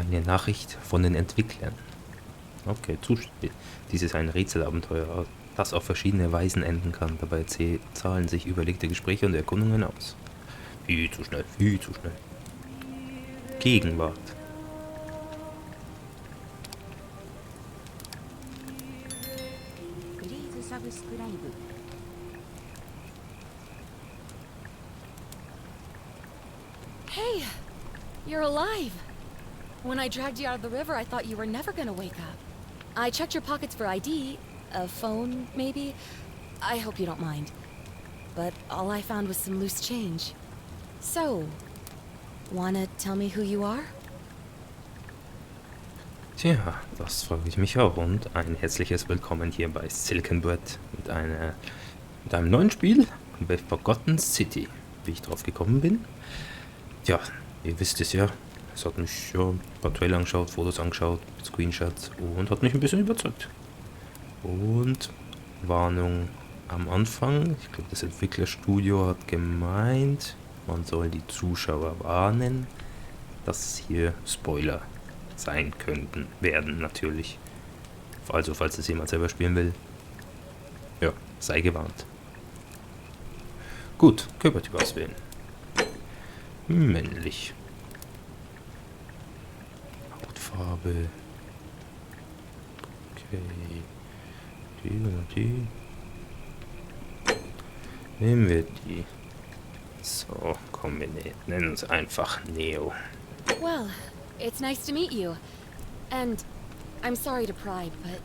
Eine Nachricht von den Entwicklern. Okay, dies ist ein Rätselabenteuer, das auf verschiedene Weisen enden kann. Dabei zahlen sich überlegte Gespräche und Erkundungen aus. Viel zu schnell, viel zu schnell. Gegenwart. Hey, you're alive. When I dragged you out of the river, I thought you were never gonna wake up. I checked your pockets for ID, a phone, maybe. I hope you don't mind. But all I found was some loose change. So, wanna tell me who you are? Tja, das frage ich mich auch. Und ein herzliches Willkommen hier bei SillyConBread mit einem neuen Spiel, bei Forgotten City. Wie ich drauf gekommen bin? Ja, ihr wisst es ja. Es hat mich ein paar Trailer angeschaut, Fotos angeschaut, Screenshots und hat mich ein bisschen überzeugt. Und Warnung am Anfang. Ich glaube, das Entwicklerstudio hat gemeint, man soll die Zuschauer warnen, dass hier Spoiler sein werden natürlich. Also, falls es jemand selber spielen will, ja, sei gewarnt. Gut, Körpertyp auswählen. Männlich. Hautfarbe. Okay. Die oder die. Nehmen wir die. So, komm, wir nennen uns einfach Neo. Well, it's nice to meet you. And I'm sorry to pry, but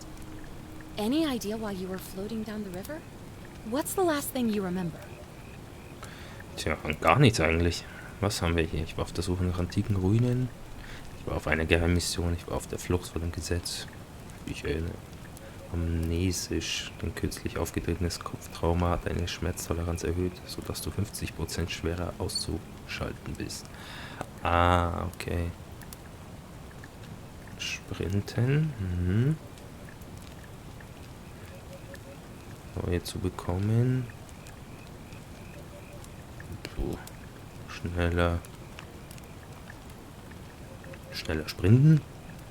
any idea why you were floating down the river? What's the last thing you remember? Tja, gar nichts eigentlich. Was haben wir hier? Ich war auf der Suche nach antiken Ruinen. Ich war auf einer Geheimmission. Ich war auf der Flucht vor dem Gesetz. Ich erinnere. Amnesisch. Ein kürzlich aufgetretenes Kopftrauma hat deine Schmerztoleranz erhöht, sodass du 50% schwerer auszuschalten bist. Ah, okay. Sprinten. Neue zu bekommen. So. Schneller sprinten.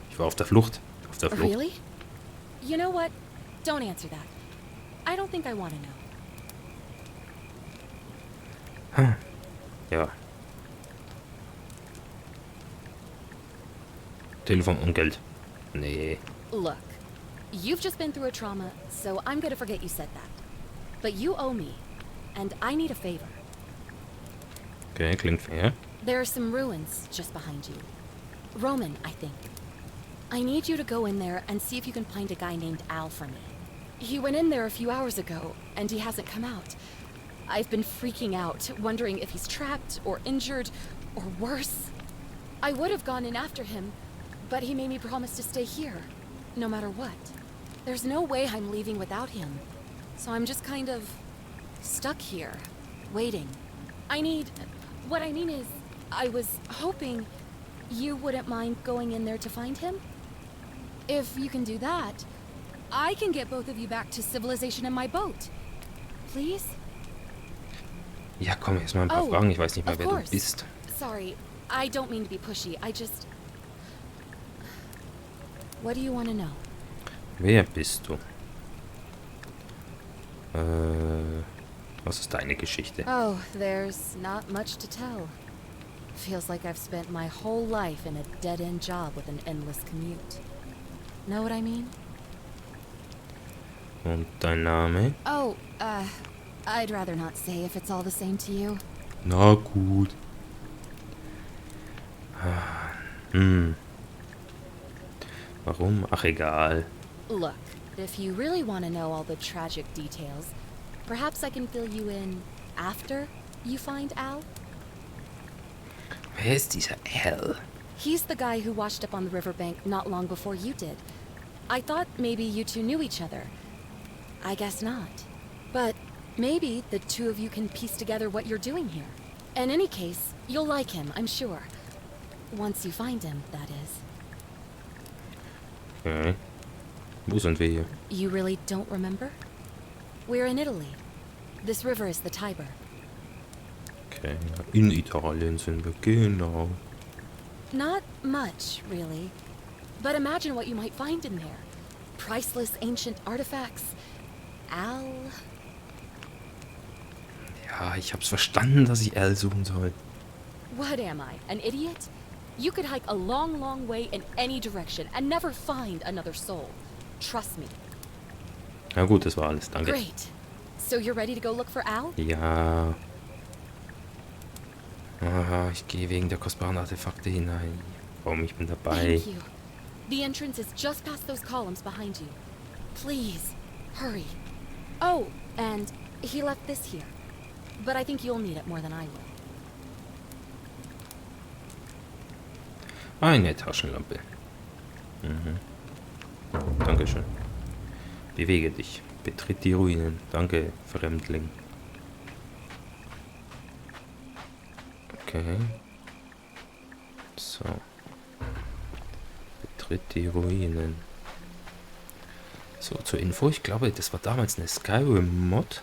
Ich war auf der Flucht. Really? You know what? Don't answer that. I don't think I want to know. Ja. Telefon und Geld. Nee. Look, you've just been through a trauma, so I'm gonna forget you said that. But you owe me, and I need a favor. Okay, klingt fair. There are some ruins just behind you. Roman, I think. I need you to go in there and see if you can find a guy named Al for me. He went in there a few hours ago, and he hasn't come out. I've been freaking out, wondering if he's trapped, or injured, or worse. I would have gone in after him, but he made me promise to stay here, no matter what. There's no way I'm leaving without him. So I'm just kind of stuck here, waiting. What I mean is, I was hoping you wouldn't mind going in there to find him? If you can do that, I can get both of you back to civilization in my boat. Please? Ja, komm, jetzt mal ein paar Fragen. Ich weiß nicht mal, wer du bist. Sorry, I don't mean to be pushy. What do you want to know? Wer bist du? Was ist deine Geschichte? Oh, there's not much to tell. Feels like I've spent my whole life in a dead-end job with an endless commute. Know what I mean? Und dein Name? Oh, I'd rather not say if it's all the same to you. Na gut. Warum? Ach, egal. Look, if you really want to know all the tragic details, perhaps I can fill you in after you find Al? Wer ist dieser Al? He's the guy who washed up on the riverbank not long before you did. I thought maybe you two knew each other. I guess not. But maybe the two of you can piece together what you're doing here. In any case, you'll like him, I'm sure. Once you find him, that is. Okay. Wo sind wir hier? You really don't remember? We're in Italy. This river is the Tiber. Okay, in Italien sind wir, genau. Not much, really. But imagine what you might find in there. Priceless ancient artifacts. Al. Ja, ich hab's verstanden, dass ich Al suchen soll. What am I, an idiot? You could hike a long, long way in any direction and never find another soul. Trust me. Na gut, das war alles, danke. Great. So you're ready to go look for Al? Ja. Ah, ich gehe wegen der kostbaren Artefakte hinein. Warum, ich bin dabei. Thank you. The entrance is just past those columns behind you. Please, hurry. Oh, and he left this here. But I think you'll need it more than I will. Eine Taschenlampe. Dankeschön. Bewege dich. Betritt die Ruinen. Danke, Fremdling. Okay. So. Betritt die Ruinen. So, zur Info. Ich glaube, das war damals eine Skyrim-Mod.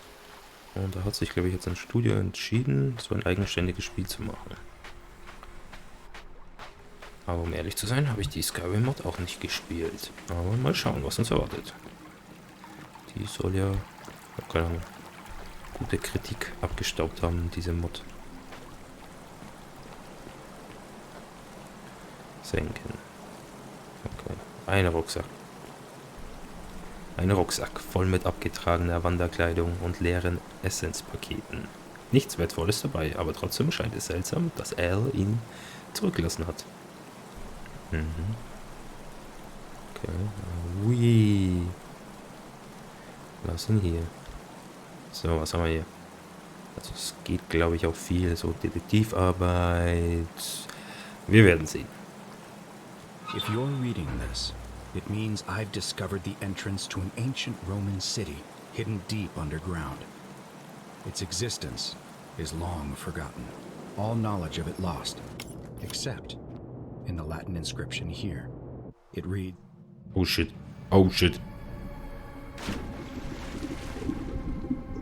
Und da hat sich, glaube ich, jetzt ein Studio entschieden, so ein eigenständiges Spiel zu machen. Aber um ehrlich zu sein, habe ich die Skyrim-Mod auch nicht gespielt. Aber mal schauen, was uns erwartet. Die soll ja, keine Ahnung, gute Kritik abgestaubt haben, diese Mod. Senken. Okay. Ein Rucksack. Ein Rucksack voll mit abgetragener Wanderkleidung und leeren Essenspaketen. Nichts Wertvolles dabei, aber trotzdem scheint es seltsam, dass Al ihn zurückgelassen hat. Okay. Ui. Was ist denn hier? So, was haben wir hier? Also es geht, glaube ich, auch viel so Detektivarbeit. Wir werden sehen. If you're reading this, it means I've discovered the entrance to an ancient Roman city hidden deep underground. Its existence is long forgotten, all knowledge of it lost, except in the Latin inscription here. It reads, Oh shit. Oh shit.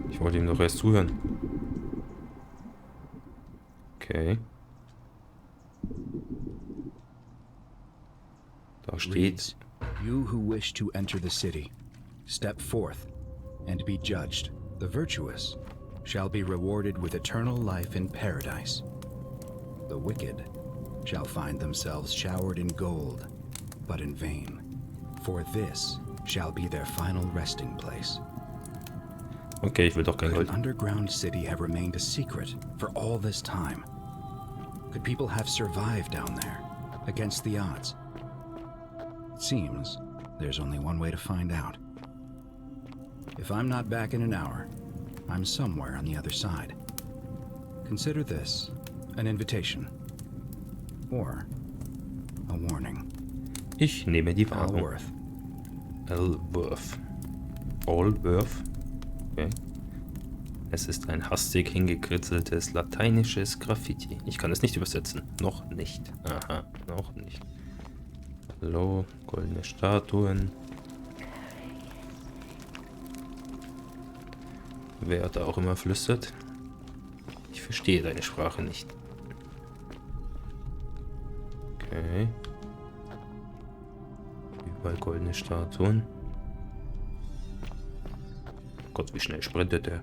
Ich wollte ihm doch erst zuhören. Okay. Da steht... reads, You who wish to enter the city, step forth and be judged. The virtuous shall be rewarded with eternal life in paradise. The wicked shall find themselves showered in gold, but in vain, for this shall be their final resting place. Okay, ich will doch kein Could Gold. an underground city have remained a secret for all this time? Could people have survived down there, against the odds? It seems there's only one way to find out. If I'm not back in an hour, I'm somewhere on the other side. Consider this an invitation. Or a warning. Ich nehme die Warnung. Alworth. Alworth. Alworth? Okay. Es ist ein hastig hingekritzeltes lateinisches Graffiti. Ich kann es nicht übersetzen. Noch nicht. Aha, noch nicht. Hallo, goldene Statuen. Wer da auch immer flüstert. Ich verstehe deine Sprache nicht. Okay. Überall goldene Statuen. Gott, wie schnell sprintet er.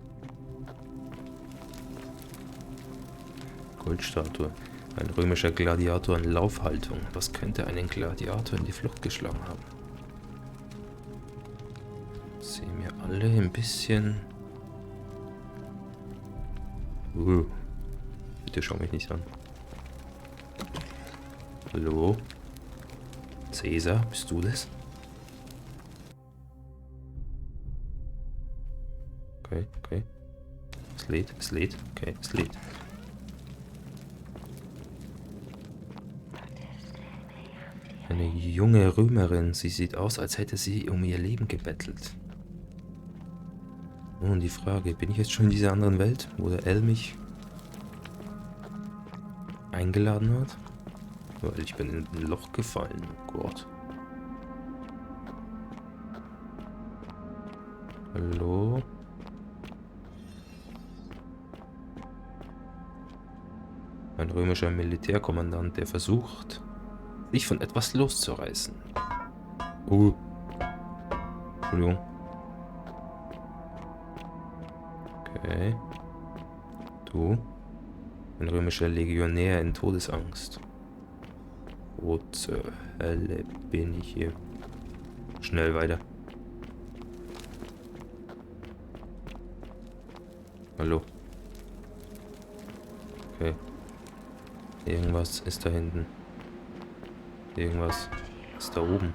Goldstatue. Ein römischer Gladiator in Laufhaltung. Was könnte einen Gladiator in die Flucht geschlagen haben? Sehen mir alle ein bisschen... Bitte schau mich nicht an. Hallo? Cäsar, bist du das? Okay, okay. Es lädt. Okay, es lädt. Eine junge Römerin. Sie sieht aus, als hätte sie um ihr Leben gebettelt. Nun die Frage, bin ich jetzt schon in dieser anderen Welt, wo der L mich eingeladen hat? Weil ich bin in ein Loch gefallen. Oh Gott. Hallo? Ein römischer Militärkommandant, der versucht, dich von etwas loszureißen. Entschuldigung. Okay. Du. Ein römischer Legionär in Todesangst. Wo zur Hölle bin ich hier? Schnell weiter. Hallo. Okay. Irgendwas ist da hinten. Irgendwas ist da oben.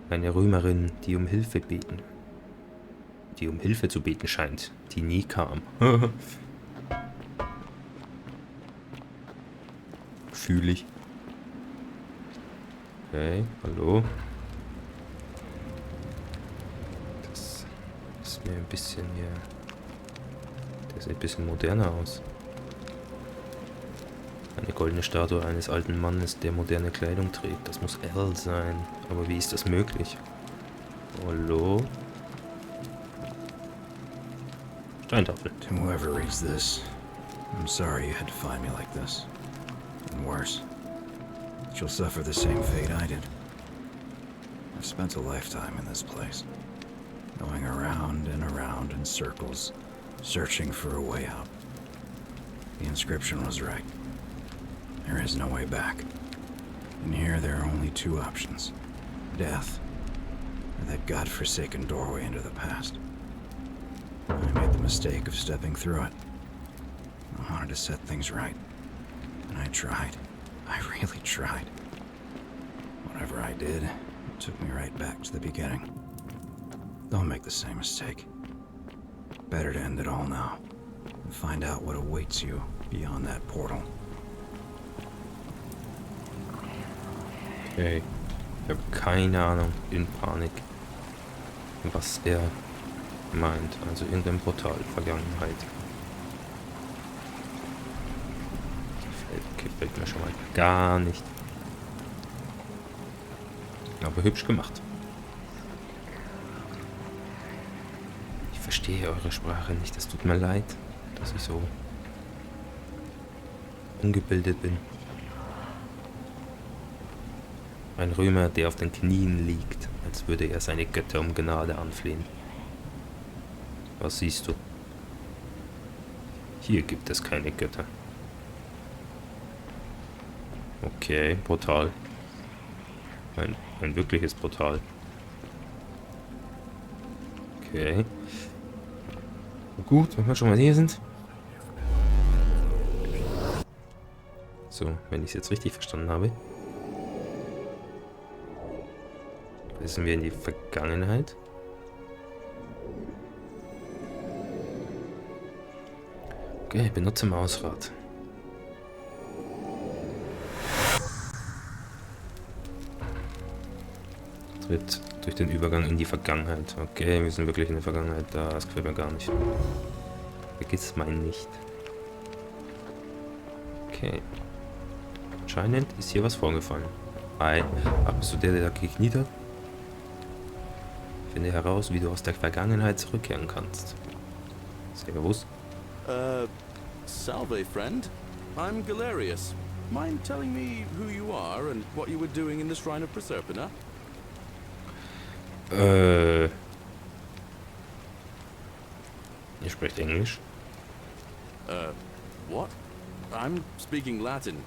Eine Römerin, die um Hilfe beten. Die um Hilfe zu beten scheint. Die nie kam. Fühle ich. Okay, hallo. Das ist mir ein bisschen hier... Der sieht ein bisschen moderner aus. Eine goldene Statue eines alten Mannes, der moderne Kleidung trägt. Das muss L sein. Aber wie ist das möglich? Hallo? Steintafel. To whoever reads this, I'm sorry you had to find me like this. And worse, she'll suffer the same fate I did. I've spent a lifetime in this place, going around and around in circles, searching for a way out. The inscription was right. There is no way back. And here there are only two options. Death, or that godforsaken doorway into the past. I made the mistake of stepping through it. I wanted to set things right. And I tried. I really tried. Whatever I did, it took me right back to the beginning. Don't make the same mistake. Better to end it all now. And find out what awaits you beyond that portal. Okay. Ich habe keine Ahnung. In Panik. Was er meint. Also irgendein Portal. Vergangenheit. Gefällt mir schon mal gar nicht. Aber hübsch gemacht. Ich verstehe eure Sprache nicht. Es tut mir leid, dass ich so ungebildet bin. Ein Römer, der auf den Knien liegt, als würde er seine Götter um Gnade anflehen. Was siehst du? Hier gibt es keine Götter. Okay, Portal. Ein wirkliches Portal. Okay. Gut, wenn wir schon mal hier sind. So, wenn ich es jetzt richtig verstanden habe. Reisen wir in die Vergangenheit. Okay, benutze Mausrad. Tritt durch den Übergang in die Vergangenheit. Okay, wir sind wirklich in der Vergangenheit. Das gefällt mir gar nicht. Vergiss mein nicht. Okay. Anscheinend ist hier was vorgefallen. Hi. Ach, bist du der da gekniet hat? Finde heraus, wie du aus der Vergangenheit zurückkehren kannst. Servus. Salve, friend. I'm Galerius. Mind telling me who you are and what you were doing in the Shrine of Proserpina? Ihr sprecht Englisch? What? I'm speaking Latin.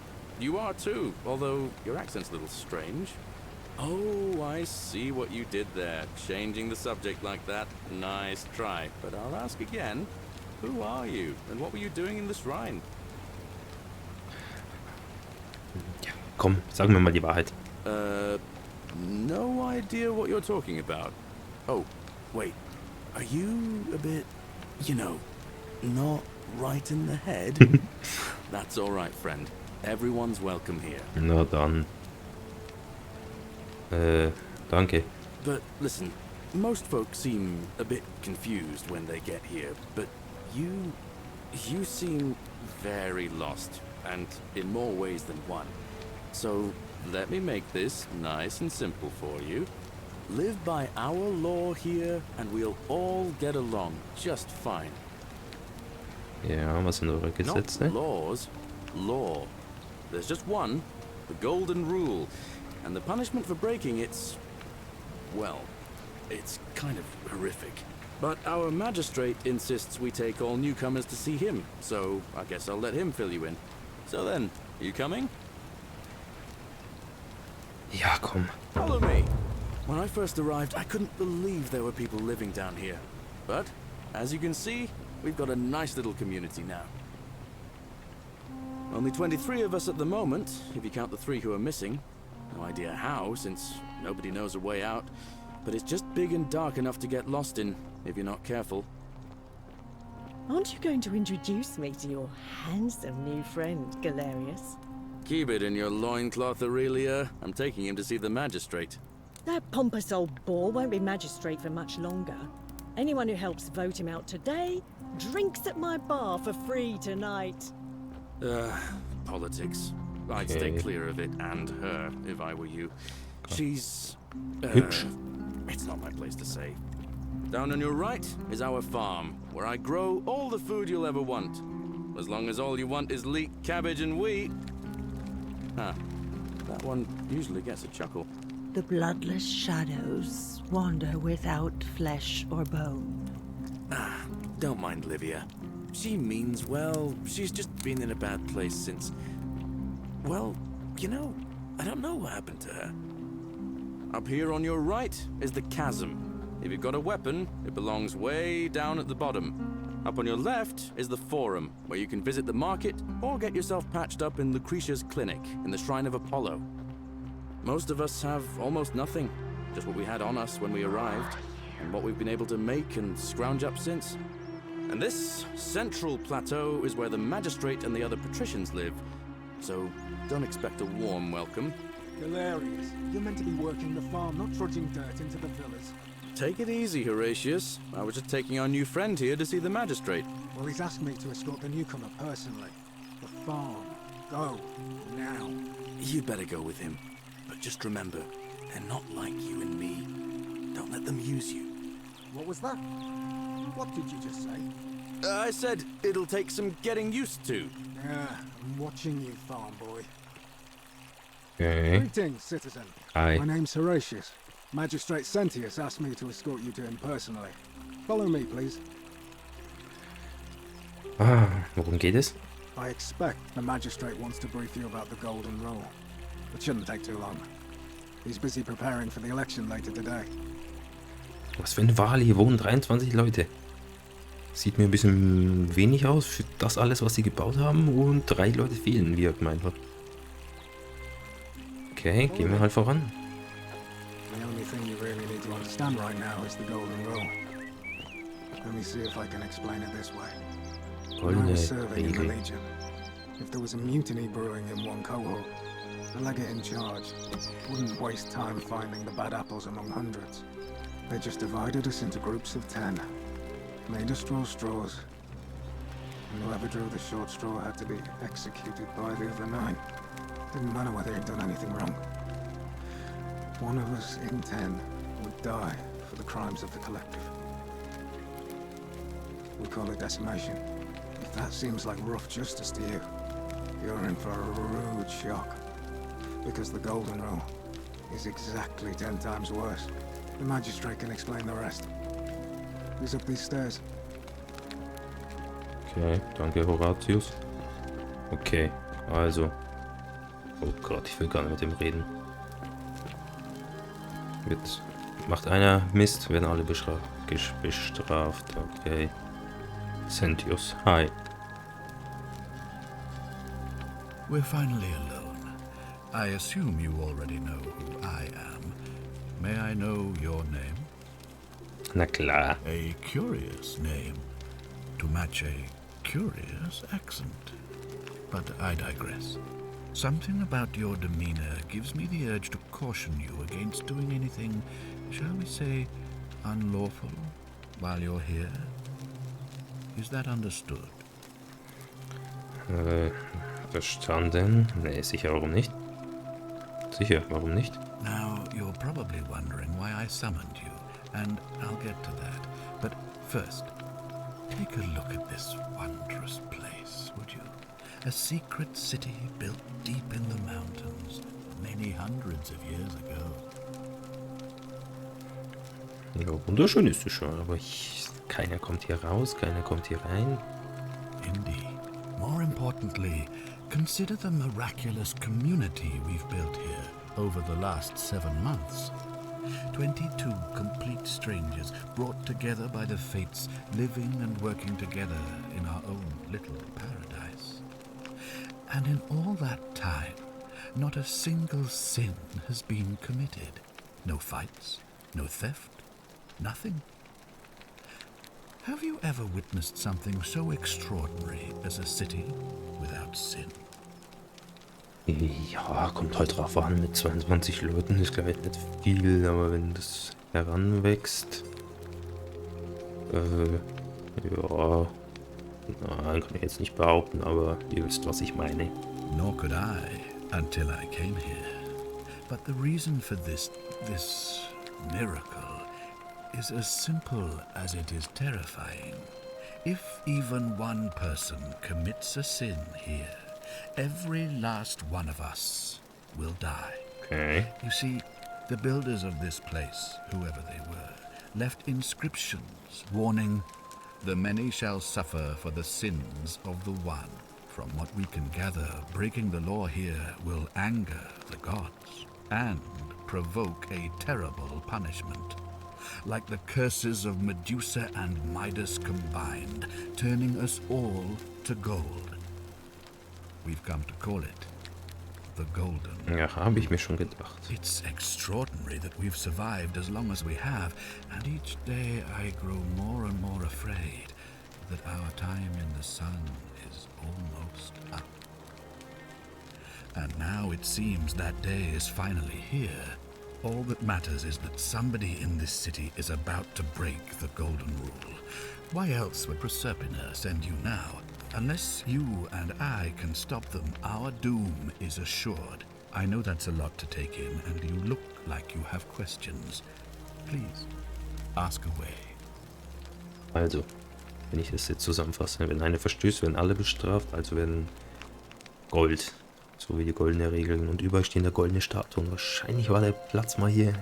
You are too, although your accent's a little strange. Oh, I see what you did there. Changing the subject like that. Nice try. But I'll ask again. Who are you? And what were you doing in the shrine? Ja, komm, sag mir mal die Wahrheit. No idea what you're talking about. Oh, wait. Are you a bit, you know, not right in the head? That's all right, friend. Everyone's welcome here. Na dann. Danke. But listen, most folks seem a bit confused when they get here, but you seem very lost, and in more ways than one. So let me make this nice and simple for you. Live by our law here, and we'll all get along just fine. Ja, was sind eure Gesetze? Not laws, law. There's just one, the golden rule. And the punishment for breaking it's... well, it's kind of horrific. But our magistrate insists we take all newcomers to see him, so I guess I'll let him fill you in. So then, you coming? Ja, komm. Follow me. When I first arrived, I couldn't believe there were people living down here. But, as you can see, we've got a nice little community now. Only 23 of us at the moment, if you count the 3 who are missing. No idea how, since nobody knows a way out. But it's just big and dark enough to get lost in, if you're not careful. Aren't you going to introduce me to your handsome new friend, Galerius? Keep it in your loincloth, Aurelia. I'm taking him to see the magistrate. That pompous old bore won't be magistrate for much longer. Anyone who helps vote him out today drinks at my bar for free tonight. Politics. I'd stay clear of it and her, if I were you. She's... Hübsch. it's not my place to say. Down on your right is our farm, where I grow all the food you'll ever want. As long as all you want is leek, cabbage, and wheat. Huh. That one usually gets a chuckle. The bloodless shadows wander without flesh or bone. Don't mind Livia. She means well. She's just been in a bad place since... well, you know, I don't know what happened to her. Up here on your right is the chasm. If you've got a weapon, it belongs way down at the bottom. Up on your left is the forum, where you can visit the market or get yourself patched up in Lucretia's clinic in the Shrine of Apollo. Most of us have almost nothing, just what we had on us when we arrived, and what we've been able to make and scrounge up since. And this central plateau is where the magistrate and the other patricians live, so don't expect a warm welcome. Hilarious. You're meant to be working the farm, not trudging dirt into the villas. Take it easy, Horatius. I was just taking our new friend here to see the magistrate. Well, he's asked me to escort the newcomer personally. The farm. Go. Now. You'd better go with him. But just remember, they're not like you and me. Don't let them use you. What was that? What did you just say? I said it'll take some getting used to. Yeah, I'm watching you, farm boy. Okay. Greetings, citizen. Hi. My name's Horatius. Magistrate Sentius asked me to escort you to him personally. Follow me, please. Worum geht es? I expect the magistrate wants to brief you about the golden rule. It shouldn't take too long. He's busy preparing for the election later today. Was für eine Wahl, hier wohnen 23 Leute. Sieht mir ein bisschen wenig aus für das alles, was sie gebaut haben, und 3 Leute fehlen, wie er gemeint hat. Okay, gehen wir halt voran. The only thing you really need to understand right now is the golden rule. Let me see if I can explain it this way. When I Goldene was serving in the Regel. Legion, if there was a mutiny brewing in one cohort, the legate in charge wouldn't waste time finding the bad apples among hundreds. They just divided us into groups of 10, made us draw straws, and whoever drew the short straw had to be executed by the other 9. Didn't matter whether he'd done anything wrong. One of us in 10 would die for the crimes of the collective. We call it decimation. If that seems like rough justice to you, you're in for a rude shock. Because the golden rule is exactly 10 times worse. The magistrate can explain the rest. He's up these stairs. Okay, danke Horatius. Okay, also. Oh Gott, ich will gar nicht mit dem reden. Macht einer Mist, werden alle bestraft. Okay. Sentius, hi. We're finally alone. I assume you already know who I am. May I know your name? Na klar. A curious name to match a curious accent. But I digress. Something about your demeanor gives me the urge to caution you against doing anything, shall we say, unlawful while you're here. Is that understood? Verstanden? Nee, sicher, warum nicht? Sicher, warum nicht? Now, you're probably wondering why I summoned you, and I'll get to that. But first, take a look at this wondrous place, would you? A secret city built deep in the mountains, many hundreds of years ago. Ja, wunderschön ist es schon, aber keiner kommt hier raus, keiner kommt hier rein. Indeed. More importantly, consider the miraculous community we've built here over the last 7 months. 22 complete strangers brought together by the fates, living and working together in our own little paradise. And in all that time, not a single sin has been committed. No fights, no theft, nothing. Have you ever witnessed something so extraordinary as a city without sin? Ja, kommt halt drauf an, mit 22 Leuten ist glaube ich nicht viel, aber wenn das heranwächst, ja, nein, kann ich jetzt nicht behaupten, aber ihr wisst, was ich meine. Nor could I until I came here. But the reason for this miracle is as simple as it is terrifying. If even one person commits a sin here, every last one of us will die. Okay. You see, the builders of this place, whoever they were, left inscriptions warning, "The many shall suffer for the sins of the one." From what we can gather, breaking the law here will anger the gods and provoke a terrible punishment. Like the curses of Medusa and Midas combined, turning us all to gold. We've come to call it the Golden. Ja, habe ich mir schon gedacht. It's extraordinary that we've survived as long as we have, and each day I grow more and more afraid that our time in the sun is almost up. And now it seems that day is finally here. All that matters is that somebody in this city is about to break the Golden Rule. Why else would Proserpina send you now? Unless you and I can stop them, our doom is assured. I know that's a lot to take in, and you look like you have questions. Please, ask away. Also, wenn ich das jetzt zusammenfasse, wenn einer verstößt, werden alle bestraft, also werden Gold, so wie die goldene Regeln, und überall stehen da goldene Statuen. Wahrscheinlich war der Platz mal hier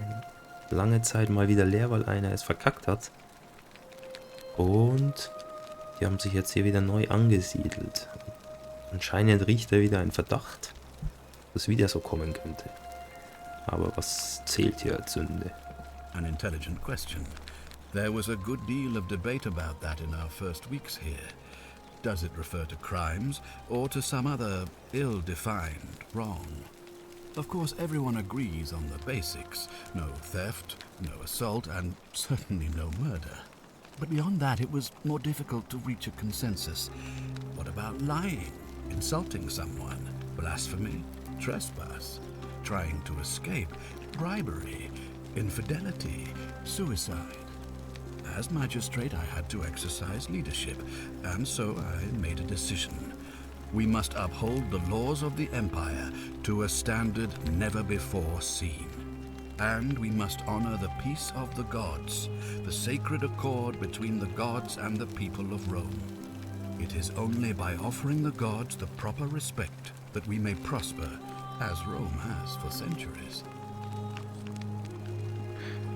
lange Zeit mal wieder leer, weil einer es verkackt hat. Und die haben sich jetzt hier wieder neu angesiedelt. Anscheinend riecht da wieder ein Verdacht, dass wieder so kommen könnte. Aber was zählt hier als Sünde? An intelligent question. There was a good deal of debate about that in our first weeks here. Does it refer to crimes or to some other ill-defined wrong? Of course, everyone agrees on the basics. No theft, no assault, and certainly no murder. But beyond that, it was more difficult to reach a consensus. What about lying, insulting someone, blasphemy, trespass, trying to escape, bribery, infidelity, suicide? As magistrate, I had to exercise leadership, and so I made a decision. We must uphold the laws of the Empire to a standard never before seen. And we must honor the peace of the gods, the sacred accord between the gods and the people of Rome. It is only by offering the gods the proper respect that we may prosper, as Rome has for centuries.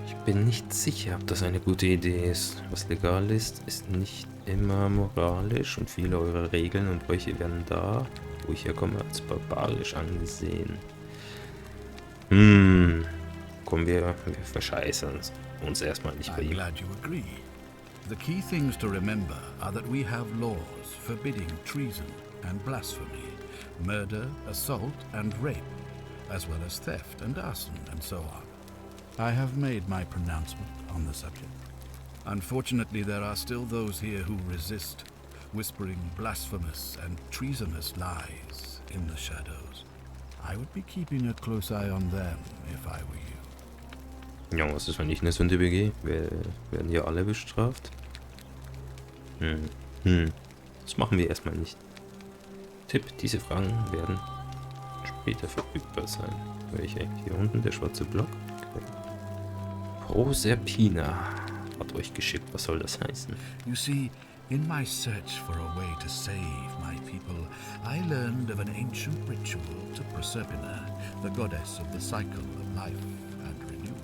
Ich bin nicht sicher, ob das eine gute Idee ist. Was legal ist, ist nicht immer moralisch und viele eurer Regeln und Bräuche werden da, wo ich herkomme, als barbarisch angesehen. Kommen wir verscheißern uns erstmal nicht bei I'm ihm. glad you agree. The key things to remember are that we have laws forbidding treason and blasphemy, murder, assault, and rape, as well as theft and arson and so on. I have made my pronouncement on the subject. Unfortunately, there are still those here who resist, whispering blasphemous and treasonous lies in the shadows. I would be keeping a close eye on them if I were you. Ja, was ist, wenn ich eine Sünde begehe? Werden ja alle bestraft? Das machen wir erstmal nicht. Tipp, diese Fragen werden später verfügbar sein. Welche? Hier unten, der schwarze Block. Okay. Proserpina hat euch geschickt. Was soll das heißen? You see, in my search for a way to save my people, I learned of an ancient ritual to Proserpina, the goddess of the cycle of life and renewal.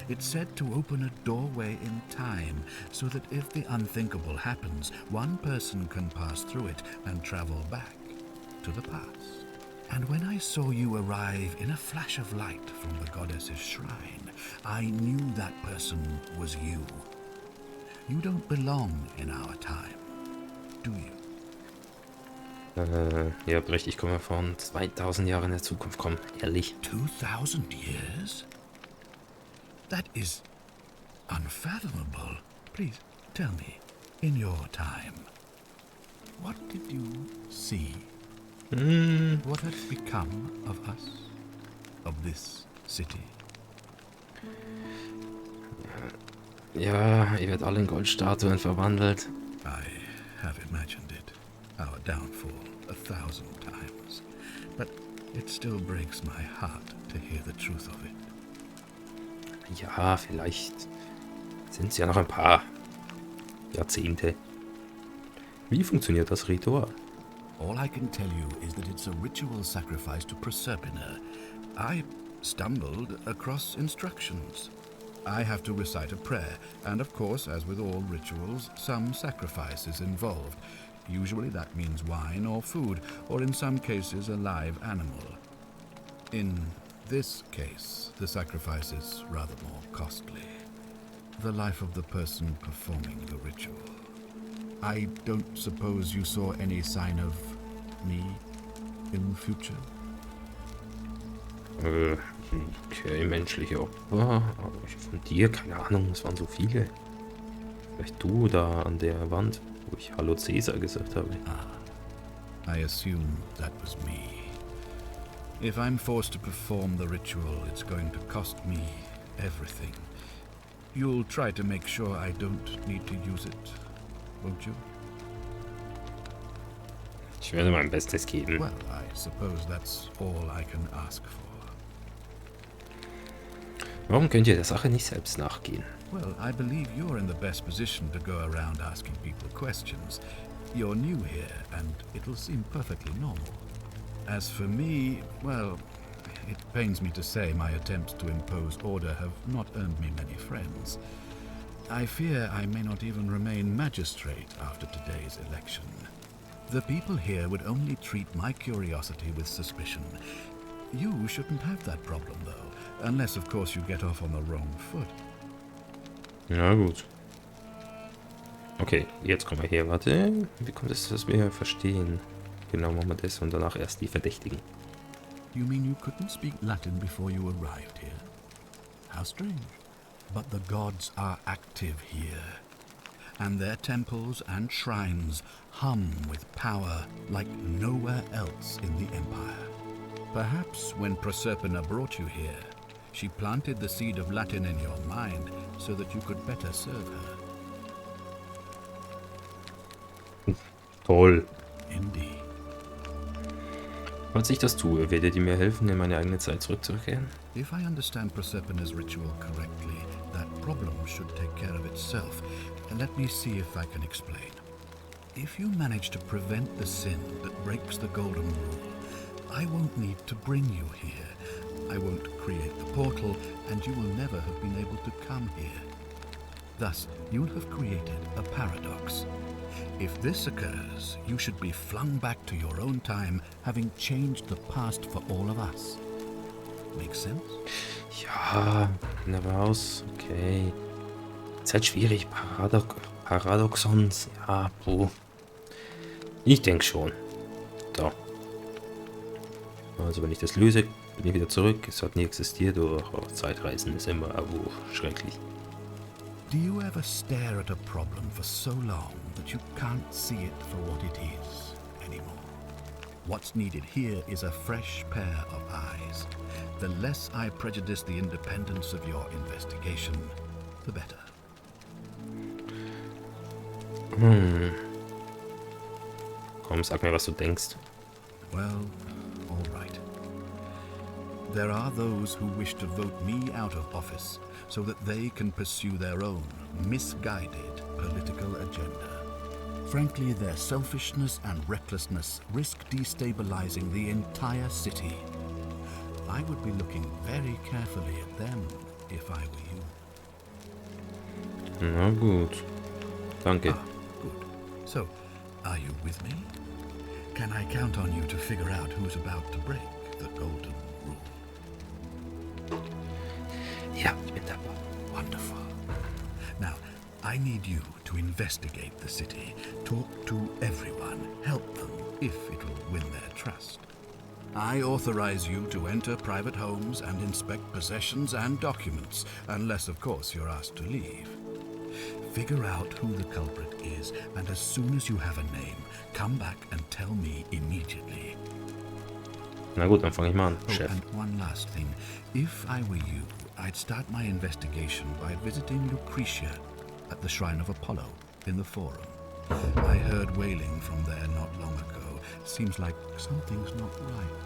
It's said to open a doorway in time so that if the unthinkable happens, one person can pass through it and travel back to the past. And when I saw you arrive in a flash of light from the goddess's shrine, I knew that person was you. You don't belong in our time, do you? Ihr habt recht, ich komme von 2000 Jahren in der Zukunft. Komm, ehrlich. 2000 years? That is unfathomable. Please, tell me, in your time, what did you see? What had become of us? Of this city? Ja, ihr werdet alle in Goldstatuen verwandelt. I have imagined it, our downfall, 1,000 times. But it still breaks my heart to hear the truth of it. Ja, vielleicht sind es ja noch ein paar Jahrzehnte. Wie funktioniert das Ritual? All I can tell you is that it's a ritual sacrifice to Proserpina. I stumbled across instructions. I have to recite a prayer, and of course, as with all rituals, some sacrifice is involved. Usually that means wine or food, or in some cases a live animal. In this case, the sacrifice is rather more costly. The life of the person performing the ritual. I don't suppose you saw any sign of me in the future? Okay, menschliche Opfer. Aber von dir, keine Ahnung, es waren so viele. Vielleicht du da an der Wand, wo ich Hallo Cäsar gesagt habe. I assume that was me. If I'm forced to perform the ritual, it's going to cost me everything. You'll try to make sure I don't need to use it, won't you? Ich werde mein Bestes geben. Well, I suppose that's all I can ask for. Warum könnt ihr der Sache nicht selbst nachgehen? Well, I believe you're in the best position to go around asking people questions. You're new here, and it'll seem perfectly normal. As for me, well, it pains me to say my attempts to impose order have not earned me many friends. I fear I may not even remain magistrate after today's election. The people here would only treat my curiosity with suspicion. You shouldn't have that problem, though, unless, of course, you get off on the wrong foot. Na gut. Okay, jetzt kommen wir her. Warte, wie kommt es, dass wir verstehen? Genau, machen wir das und danach erst die Verdächtigen. You mean you couldn't speak Latin before you arrived here? How strange. But the gods are active here, and their temples and shrines hum with power like nowhere else in the Empire. Perhaps when Proserpina brought you here, she planted the seed of Latin in your mind so that you could better serve her. Toll. Indeed. Falls ich das tue, werdet ihr mir helfen, in meine eigene Zeit zurückzukehren? If I understand Proserpina's ritual correctly, that problem should take care of itself. Let me see if I can explain. If you manage to prevent the sin that breaks the golden rule, I won't need to bring you here. I won't create the portal, and you will never have been able to come here. Thus, you'll have created a paradox. If this occurs, you should be flung back to your own time, having changed the past for all of us. Make sense? Ja, wunderbar aus. Okay. Ist halt schwierig. Paradoxons. Ja, puh. Ich denke schon. So. Also wenn ich das löse, bin ich wieder zurück. Es hat nie existiert. Oder auch Zeitreisen ist immer schrecklich. Do you ever stare at a problem for so long that you can't see it for what it is anymore? What's needed here is a fresh pair of eyes. The less I prejudice the independence of your investigation, the better. Komm, sag mir, was du denkst. Well, all right. There are those who wish to vote me out of office so that they can pursue their own misguided political agenda. Frankly, their selfishness and recklessness risk destabilizing the entire city. I would be looking very carefully at them if I were you. Na gut. Danke. Good. So, are you with me? Can I count on you to figure out who's about to break the golden rule? Ja, ich bin dabei. Wonderful. Now, I need you to investigate the city, talk to everyone, help them if it will win their trust. I authorize you to enter private homes and inspect possessions and documents, unless, of course, you're asked to leave. Figure out who the culprit is, and as soon as you have a name, come back and tell me immediately. Na gut, dann fange ich mal an, Oh, Chef. and one last thing. If I were you, I'd start my investigation by visiting Lucretia at the Shrine of Apollo in the Forum. I heard wailing from there not long ago. Seems like something's not right.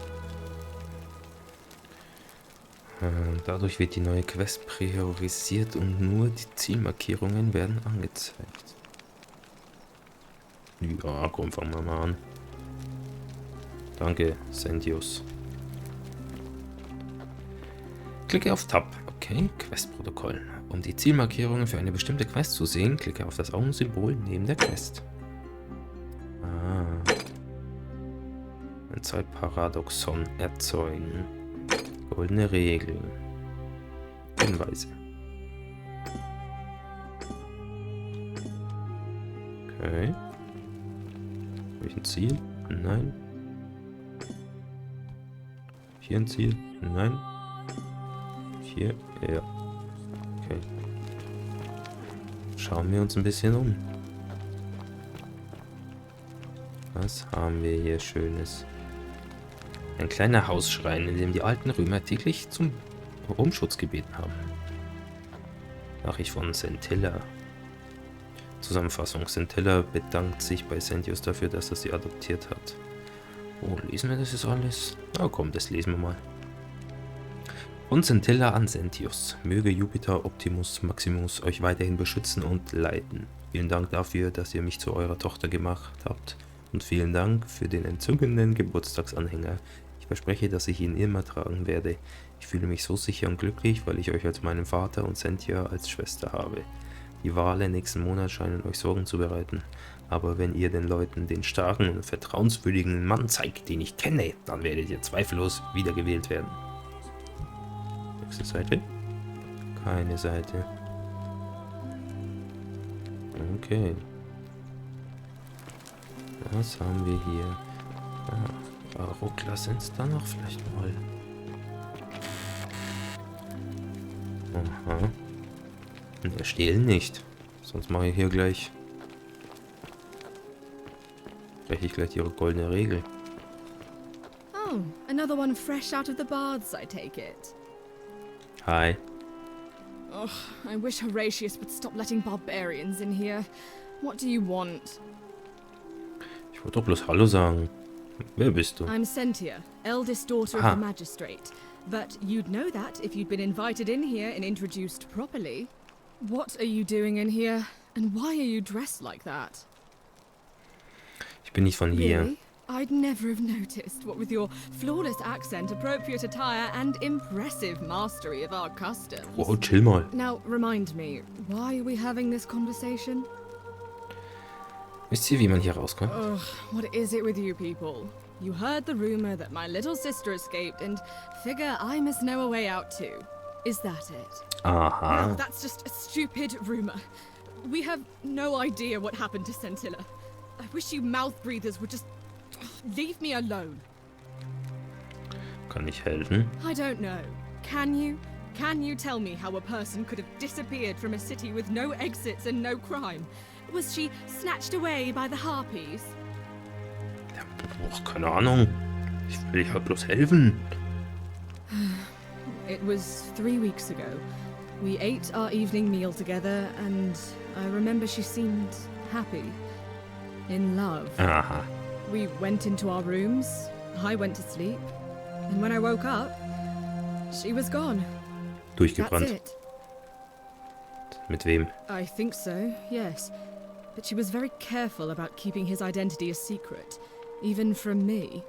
Dadurch wird die neue Quest priorisiert und nur die Zielmarkierungen werden angezeigt. Ja, komm, fangen wir mal an. Danke, Sendius. Klicke auf Tab. Okay, Questprotokoll. Um die Zielmarkierungen für eine bestimmte Quest zu sehen, klicke auf das Augensymbol neben der Quest. Ein Zeitparadoxon erzeugen. Goldene Regel. Hinweise. Okay. Habe ich ein Ziel? Nein. Hier ein Ziel? Nein. Hier? Ja. Okay. Schauen wir uns ein bisschen um. Was haben wir hier Schönes? Ein kleiner Hausschrein, in dem die alten Römer täglich um Schutz gebeten haben. Nachricht von Scintilla. Zusammenfassung. Scintilla bedankt sich bei Sendius dafür, dass er sie adoptiert hat. Oh, lesen wir das jetzt alles? Na komm, das lesen wir mal. Von Scintilla an Sendius. Möge Jupiter, Optimus, Maximus euch weiterhin beschützen und leiten. Vielen Dank dafür, dass ihr mich zu eurer Tochter gemacht habt. Und vielen Dank für den entzückenden Geburtstagsanhänger. Ich verspreche, dass ich ihn immer tragen werde. Ich fühle mich so sicher und glücklich, weil ich euch als meinen Vater und Cynthia als Schwester habe. Die Wahlen nächsten Monat scheinen euch Sorgen zu bereiten. Aber wenn ihr den Leuten den starken und vertrauenswürdigen Mann zeigt, den ich kenne, dann werdet ihr zweifellos wiedergewählt werden. Nächste Seite. Keine Seite. Okay. Was haben wir hier? Ruckler sind es da noch vielleicht mal. Aha. Wir stehlen nicht. Sonst mache ich hier gleich. Breche ich gleich ihre goldene Regel. Oh, another one fresh out of the baths, I take it. Hi. Ugh, I wish Horatius would stop letting barbarians in here. What do you want? Ich wollte doch bloß Hallo sagen. Wer bist du? I'm Cynthia, eldest daughter of the magistrate. But you'd know that if you'd been invited in here and introduced properly. What are you doing in here? And why are you dressed like that? Ich bin nicht von hier. Really? I'd never have noticed, what with your flawless accent, appropriate attire, and impressive mastery of our customs. Oh, chill mal. Now, remind me, why are we having this conversation? Wisst ihr, wie man hier rauskommt? Ugh, what is it with you people? You heard the rumor that my little sister escaped and figure I must know a way out too. Is that it? Aha. No, that's just a stupid rumor. We have no idea what happened to Scintilla. I wish you mouth breathers would just leave me alone. Kann ich helfen? I don't know. Can you? Can you tell me how a person could have disappeared from a city with no exits and no crime? Was she snatched away by the harpies? Ja, boah, keine Ahnung. Ich will halt bloß helfen. It was 3 weeks ago. We ate our evening meal together, and I remember she seemed happy. In love. Aha. We went into our rooms, I went to sleep, and when I woke up, she was gone. Durchgebrannt. That's it. Mit wem? I think so, yes. but she was very careful about keeping his identity a secret, even from me.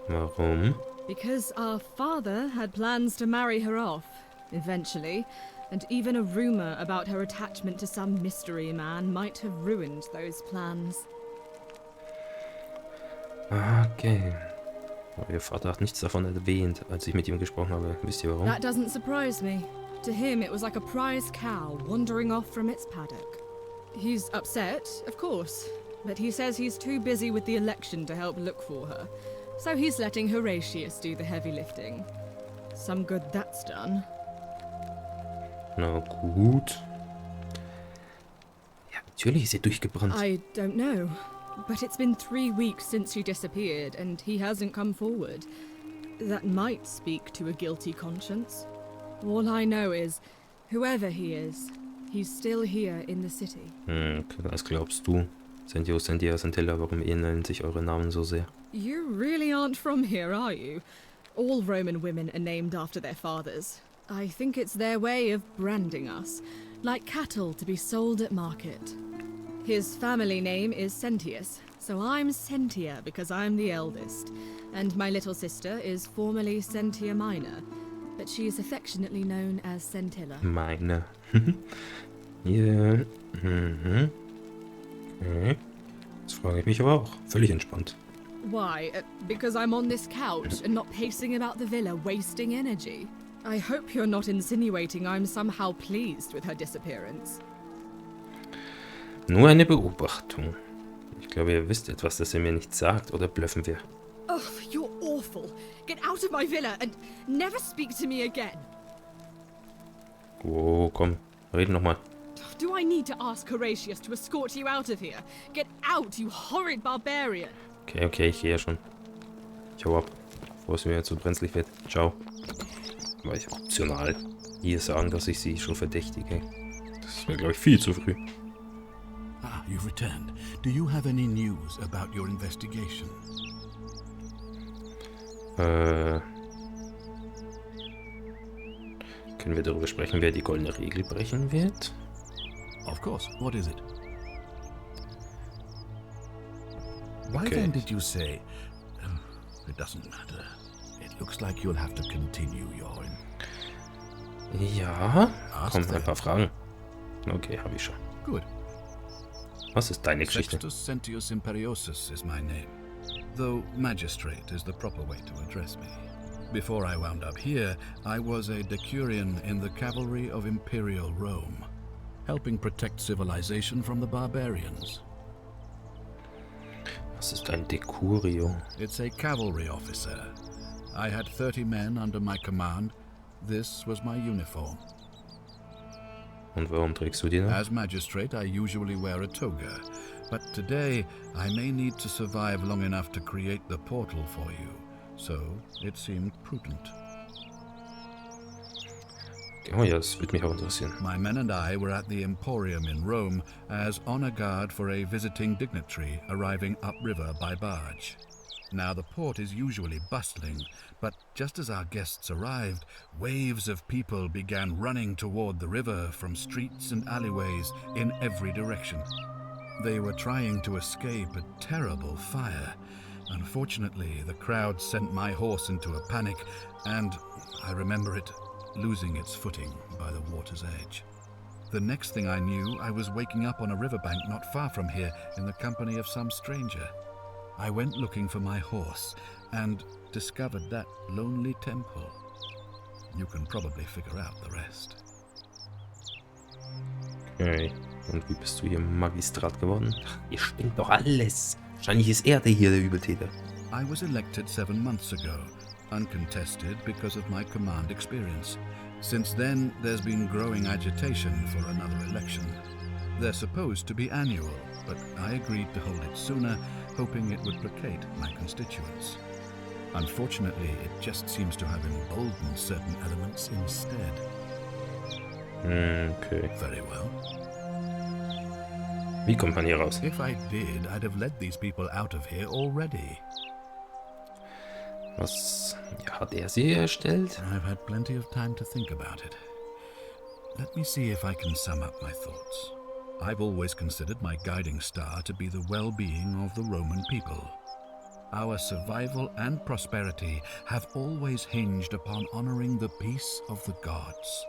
Warum? Because our father had plans to marry her off, eventually, and even a rumor about her attachment to some mystery man might have ruined those plans. Okay. Aber ihr Vater hat nichts davon erwähnt, als ich mit ihm gesprochen habe. Wisst ihr warum? That doesn't surprise me. To him, it was like a prize cow wandering off from its paddock. He's upset, of course, but he says he's too busy with the election to help look for her. So he's letting Horatius do the heavy lifting. Some good that's done. Na gut. Ja, natürlich ist sie durchgebrannt. I don't know. But it's been 3 weeks since she disappeared, and he hasn't come forward. That might speak to a guilty conscience. All I know is, whoever he is, he's still here in the city. Was glaubst du? Sentia, Santella, warum ähneln sich eure Namen so sehr? You really aren't from here, are you? All Roman women are named after their fathers. I think it's their way of branding us, like cattle to be sold at market. His family name is Sentius, so I'm Sentia because I'm the eldest, and my little sister is formerly Sentia Minor, but she is affectionately known as Sentilla. Meine. Ja. Okay. Das frage ich mich aber auch. Völlig entspannt. Why? Because I'm on this couch and not pacing about the villa, wasting energy? I hope you're not insinuating I'm somehow pleased with her disappearance. Nur eine Beobachtung. Ich glaube, ihr wisst etwas, das ihr mir nicht sagt, oder blöffen wir? Oh, you're awful. Get out of my villa and never speak to me again. Oh, komm, reden nochmal. Do I need to ask Horatius to escort you out of here? Get out, you horrid barbarian. Okay, ich gehe ja schon. Ich hau ab, bevor es mir zu brenzlig wird. Ciao. Aber ich optional hier sagen, dass ich sie schon verdächtige. Das ist mir, glaube ich, viel zu früh. Ah, you've returned. Do you have any news about your investigation? Können wir darüber sprechen, wer die goldene Regel brechen wird? Of course. What is it? Why Okay. then did you say... it doesn't matter. It looks like you'll have to continue your... Ja, Ask komm, them. ein paar Fragen. Okay, habe ich schon. Good. Was ist deine Geschichte? Sextus Sentius Imperiosus is my name, though magistrate is the proper way to address me. Before I wound up here, I was a decurion in the cavalry of Imperial Rome, helping protect civilization from the barbarians. Was ist ein Decurio? It's a cavalry officer. I had 30 men under my command. This was my uniform. Und warum trägst du die noch? As magistrate, I usually wear a toga, but today I may need to survive long enough to create the portal for you, so it seemed prudent. Oh ja, das würde mich auch interessieren. My men and I were at the Emporium in Rome as honor guard for a visiting dignitary arriving upriver by barge. Now the port is usually bustling, but just as our guests arrived, waves of people began running toward the river from streets and alleyways in every direction. They were trying to escape a terrible fire. Unfortunately, the crowd sent my horse into a panic, and I remember it losing its footing by the water's edge. The next thing I knew, I was waking up on a riverbank not far from here in the company of some stranger. I went looking for my horse and discovered that lonely temple. You can probably figure out the rest. Okay. Und wie bist du hier Magistrat geworden? Ach, ihr stinkt doch alles. Wahrscheinlich ist er hier der Übeltäter. I was elected 7 months ago, uncontested because of my command experience. Since then, there's been growing agitation for another election. They're supposed to be annual, but I agreed to hold it sooner, hoping it would placate my constituents. Unfortunately, it just seems to have emboldened certain elements instead. Okay. Very well. Wie kommt man hier raus? If I did, I'd have led these people out of here already. Was hat er sie erstellt? I've had plenty of time to think about it. Let me see if I can sum up my thoughts. I've always considered my guiding star to be the well-being of the Roman people. Our survival and prosperity have always hinged upon honoring the peace of the gods,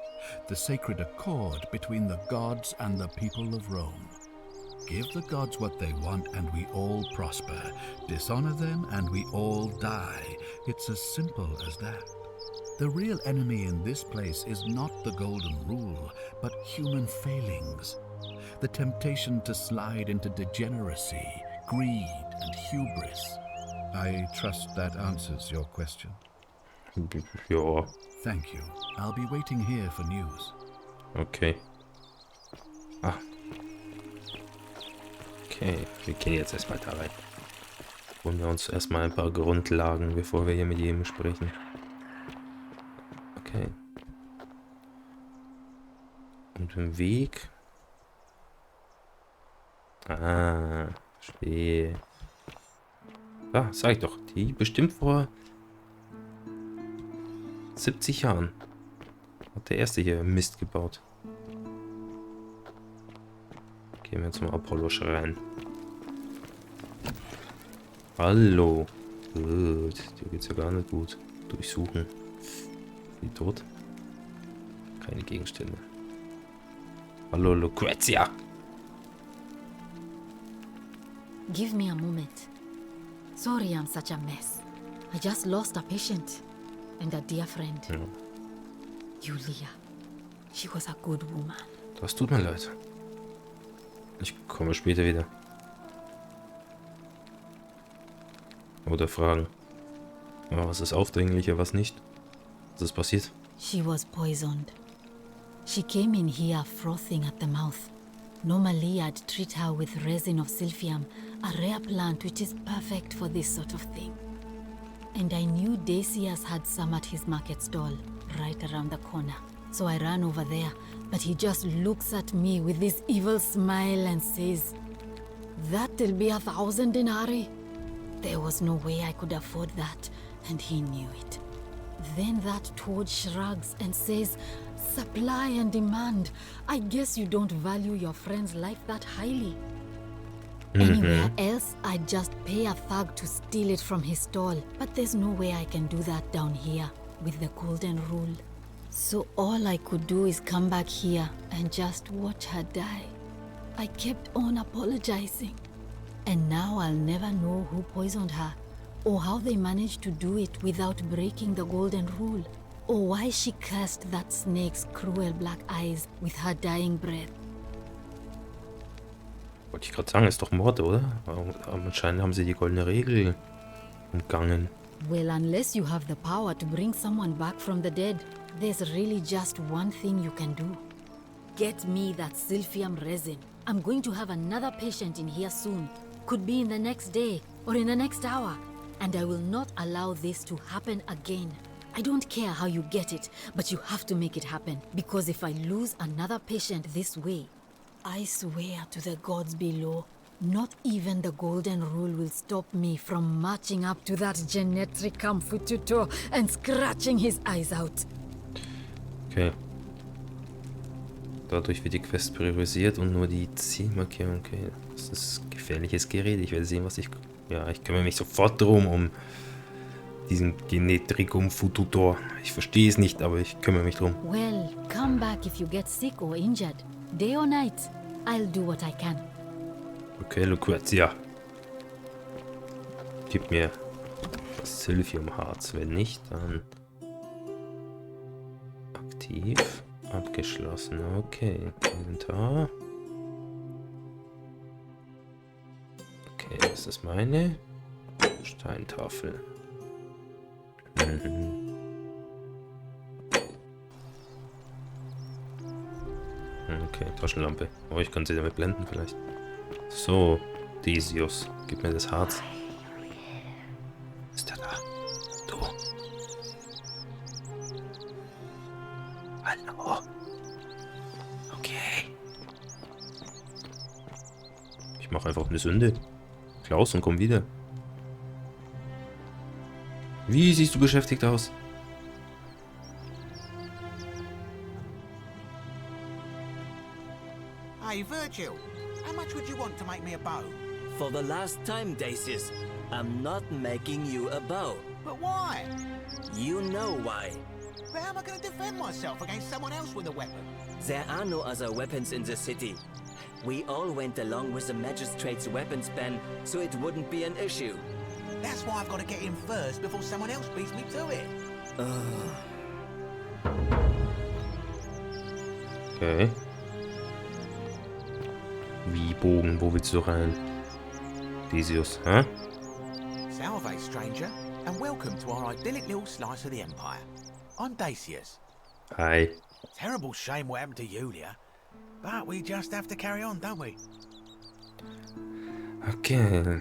the sacred accord between the gods and the people of Rome. Give the gods what they want and we all prosper. Dishonor them and we all die. It's as simple as that. The real enemy in this place is not the golden rule, but human failings. The temptation to slide into degeneracy, greed, and hubris. I trust that answers your question. Ja, Thank you. I'll be waiting here for news. okay. Ah. Okay, wir gehen jetzt erstmal da rein. Holen wir uns erstmal ein paar Grundlagen, bevor wir hier mit jedem sprechen. Okay. Und im Weg. Ah, verstehe. Ah, sag ich doch. Die bestimmt vor 70 Jahren hat der erste hier Mist gebaut. Gehen wir zum Apollo-Schrein. Hallo. Gut, dir geht's ja gar nicht gut. Durchsuchen. Die tot? Keine Gegenstände. Hallo, Lucrezia. Give me a moment. Sorry I'm such a mess. I just lost a patient and a dear friend. Ja, Julia. She was a good woman. das tut mir leid. Ich komme später wieder. Oder fragen. Aber was ist aufdringlicher, was nicht? Was ist passiert? She was poisoned. She came in here frothing at the mouth. Normally I'd treat her with resin of silphium, a rare plant which is perfect for this sort of thing. And I knew Decius had some at his market stall, right around the corner. So I ran over there, but he just looks at me with this evil smile and says, "That'll be 1,000 denarii." There was no way I could afford that, and he knew it. Then that toad shrugs and says, "Supply and demand. I guess you don't value your friend's life that highly." Anywhere else, I'd just pay a thug to steal it from his stall. But there's no way I can do that down here with the golden rule. So all I could do is come back here and just watch her die. I kept on apologizing. And now I'll never know who poisoned her, or how they managed to do it without breaking the golden rule, or why she cursed that snake's cruel black eyes with her dying breath. Wollte ich gerade sagen, ist doch Mord, oder? Aber anscheinend haben sie die goldene Regel umgangen. Well, unless you have the power to bring someone back from the dead, there's really just one thing you can do. Get me that silphium resin. I'm going to have another patient in here soon. Could be in the next day or in the next hour. And I will not allow this to happen again. I don't care how you get it, but you have to make it happen. Because if I lose another patient this way, I swear to the gods below, not even the golden rule will stop me from marching up to that Genetricum Fututor and scratching his eyes out. Okay. Dadurch wird die Quest priorisiert und nur die Zielmarkierung. Okay, das ist gefährliches Gerät. Ich werde sehen, was ich... Ja, ich kümmere mich sofort drum, um diesen Genetricum Fututor. Ich verstehe es nicht, aber ich kümmere mich drum. Well, come back if you get sick or injured. Day or night, I'll do what I can. Okay, Lucrezia. Gib mir das Silphiumharz. Wenn nicht, dann... Aktiv. Abgeschlossen. Okay. Inventar. Okay, das ist meine Steintafel. Okay, Taschenlampe. Oh, ich kann sie damit blenden vielleicht. So, Decius, gib mir das Harz. Ist er da? Du. Hallo. Okay. Ich mache einfach eine Sünde. Klaus und komm wieder. Wie siehst du beschäftigt aus? I've Virgil, how much would you want to make me a bow? For the last time, Dacius, I'm not making you a bow. But why? You know why. But how am I going to defend myself against someone else with a weapon? There are no other weapons in the city. We all went along with the magistrate's weapons ban, so it wouldn't be an issue. That's why I've got to get in first before someone else beats me to it. Okay. Wie Bogen? Wo willst du rein? Decius, hä? Salve, stranger, and welcome to our idyllic little slice of the Empire. I'm Dacius. Hi. Terrible shame what happened to Julia, but we just have to carry on, don't we? Okay.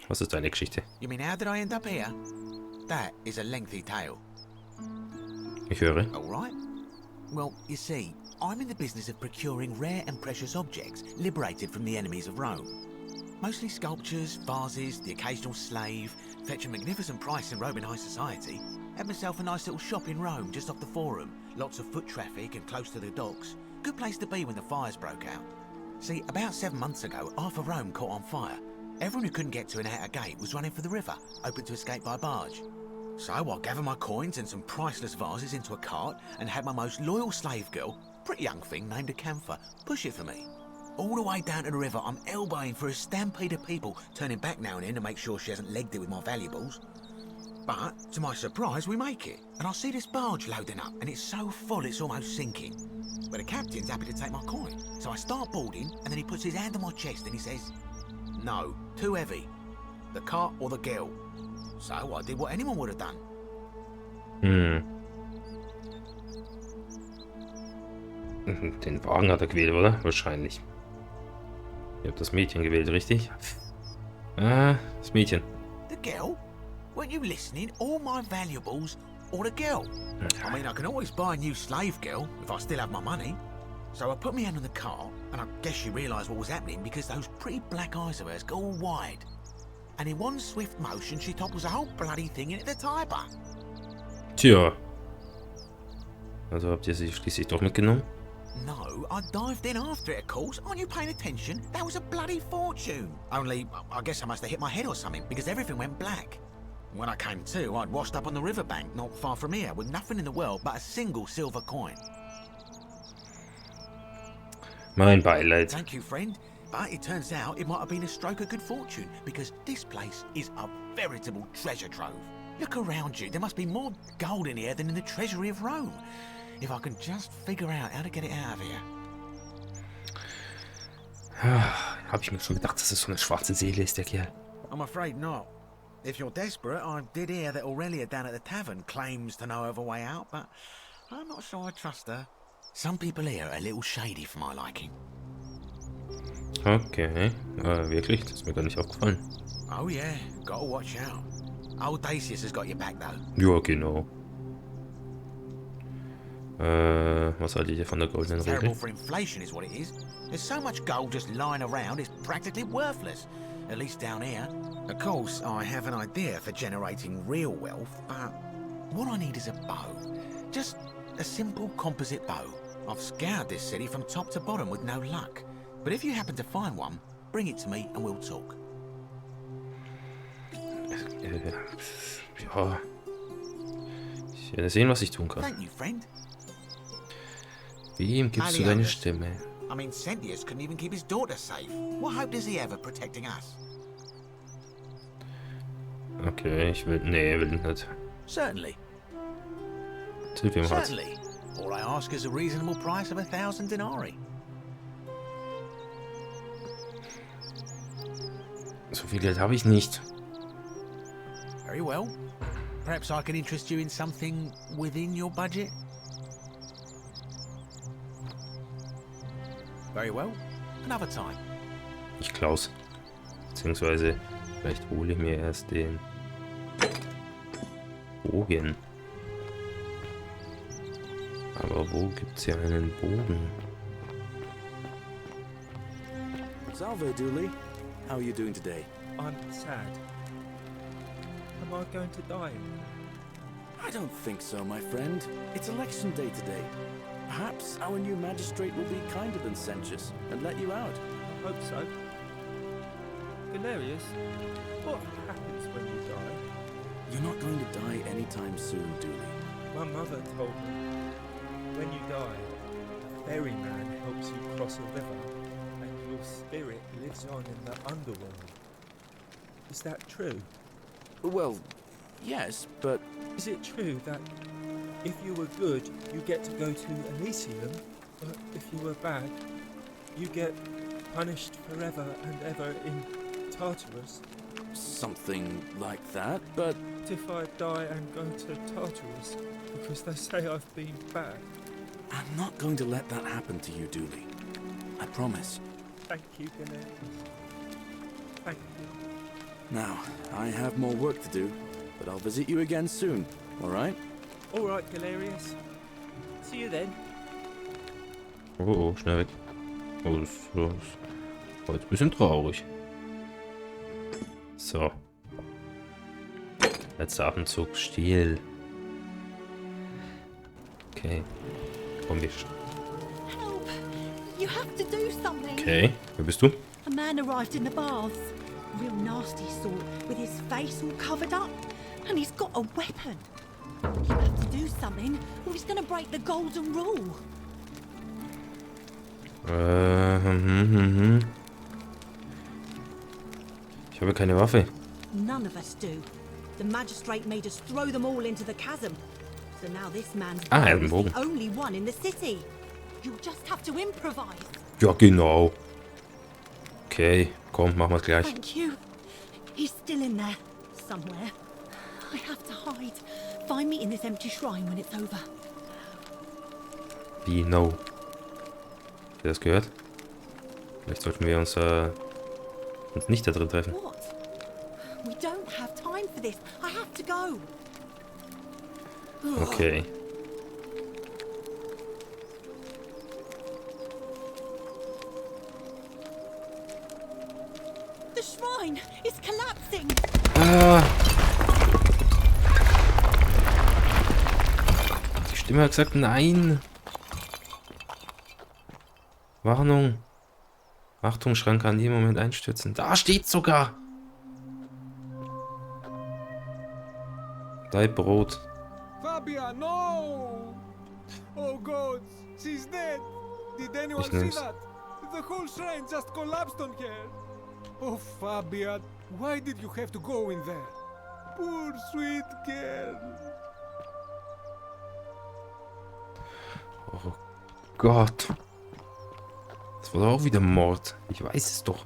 Was ist deine Geschichte? You mean how did I end up here? That is a lengthy tale. Ich höre. All right. Well, you see, I'm in the business of procuring rare and precious objects liberated from the enemies of Rome. Mostly sculptures, vases, the occasional slave, fetch a magnificent price in Roman high society. Had myself a nice little shop in Rome just off the Forum. Lots of foot traffic and close to the docks. Good place to be when the fires broke out. See, about 7 months ago, half of Rome caught on fire. Everyone who couldn't get to an outer gate was running for the river, open to escape by barge. So I gathered my coins and some priceless vases into a cart and had my most loyal slave girl, pretty young thing named a Kämpfer, push it for me. All the way down to the river, I'm elbowing for a stampede of people, turning back now and then to make sure she hasn't legged it with my valuables. But, to my surprise, we make it, and I see this barge loading up, and it's so full it's almost sinking. But the captain's happy to take my coin, so I start boarding, and then he puts his hand on my chest and he says, "No, too heavy. The cart or the girl." So I did what anyone would have done. Den Wagen hat er gewählt, oder? Wahrscheinlich. Ihr habt das Mädchen gewählt, richtig? Das Mädchen. The girl? Weren't you listening? All my valuables or the girl? I mean, I can always buy a new slave girl if I still have my money. So I put my hand on the cart, and I guess she realised what was happening because those pretty black eyes of hers go all wide. And in one swift motion, she topples the whole bloody thing into the Tiber. Tja. Also habt ihr sie schließlich doch mitgenommen? No, I dived in after it, of course. Aren't you paying attention? That was a bloody fortune. Only, I guess I must have hit my head or something, because everything went black. When I came to, I'd washed up on the riverbank, not far from here, with nothing in the world but a single silver coin. Mein Beileid. Thank you, friend. But it turns out it might have been a stroke of good fortune, because this place is a veritable treasure trove. Look around you. There must be more gold in here than in the treasury of Rome. If I can just figure out how to get it out of here. Hab ich mir schon gedacht, dass es so eine schwarze Seele ist, der Kerl. I'm afraid not. If you're desperate, I did hear that Aurelia down at the tavern claims to know of a way out, but I'm not sure I trust her. Some people here are a little shady for my liking. Okay, wirklich? Das ist mir gar nicht aufgefallen. Oh yeah, gotta watch out. Old Dacius has got your back though. Ja, genau. Was haltet ihr von der goldenen Terrible Regel? for inflation is what it is. There's so much gold just lying around, it's practically worthless. At least down here. Of course, I have an idea for generating real wealth, but what I need is a bow. Just a simple composite bow. I've scoured this city from top to bottom with no luck. But if you happen to find one, bring it to me and we'll talk. Ja. Ich werde sehen, was ich tun kann. Thank you, friend. Wem gibst du deine Stimme? I mean, Sentius couldn't even keep his daughter safe. What hope does he have of protecting us? Okay, ich will... Nee, will nicht. Certainly. Hilf ihm hart. Certainly. All I ask is a reasonable price of 1,000 denarii. So viel Geld habe ich nicht. Very well. Perhaps I can interest you in something within your budget? Very well. Another time. Ich klau's. Beziehungsweise, vielleicht hole ich mir erst den Bogen. Aber wo gibt's hier einen Bogen? Salve, Dooley. How are you doing today? I'm sad. Am I going to die? I don't think so, my friend. It's election day today. Perhaps our new magistrate will be kinder than Sentius and let you out. I hope so. Galerius, what happens when you die? You're not going to die anytime soon, Dooley. My mother told me, when you die, a ferryman helps you cross a river, and your spirit lives on in the underworld. Is that true? Well, yes, but... Is it true that if you were good, you get to go to Elysium, but if you were bad, you get punished forever and ever in Tartarus? Something like that, but... If I die and go to Tartarus, because they say I've been bad. I'm not going to let that happen to you, Dooley. I promise. Thank you, Galerius. Thank you. Now, I have more work to do, but I'll visit you again soon, alright? Alright, Galerius. See you then. Oh, schnell weg. Oh, das ist ein bisschen traurig. So. Letzter Atemzug, Stiel. Okay. Komm, wir. Help! You have to do something. Okay, wer bist du? A man arrived in the baths. Real nasty sort, with his face all covered up. And he's got a weapon. You have to do something, or he's gonna break the golden rule. Ich habe keine Waffe. None of us do. The magistrate made us throw them all into the chasm. So now this man's er is hat einen the Bogen. only one in the city. You'll just have to improvise. Ja, genau. Okay, komm, machen wir es gleich. Thank you. He's still in there, somewhere. I have to hide. Find me in this empty shrine when it's over. Wie, no. Habt ihr das gehört? Vielleicht sollten wir uns nicht da drin treffen. What? We don't have time for this. I have to go. Okay. The shrine is collapsing. Die Stimme hat gesagt nein. Warnung. Achtung, Schrank kann jeden Moment einstürzen. Da steht sogar. Dein Brot. Fabia, no! Oh God, she's dead. Did anyone Ich see nehm's. that? The whole shrine just collapsed on her. Oh, Fabia, why did you have to go in there? Poor sweet girl. Oh Gott. Das war doch auch wieder Mord. Ich weiß es doch.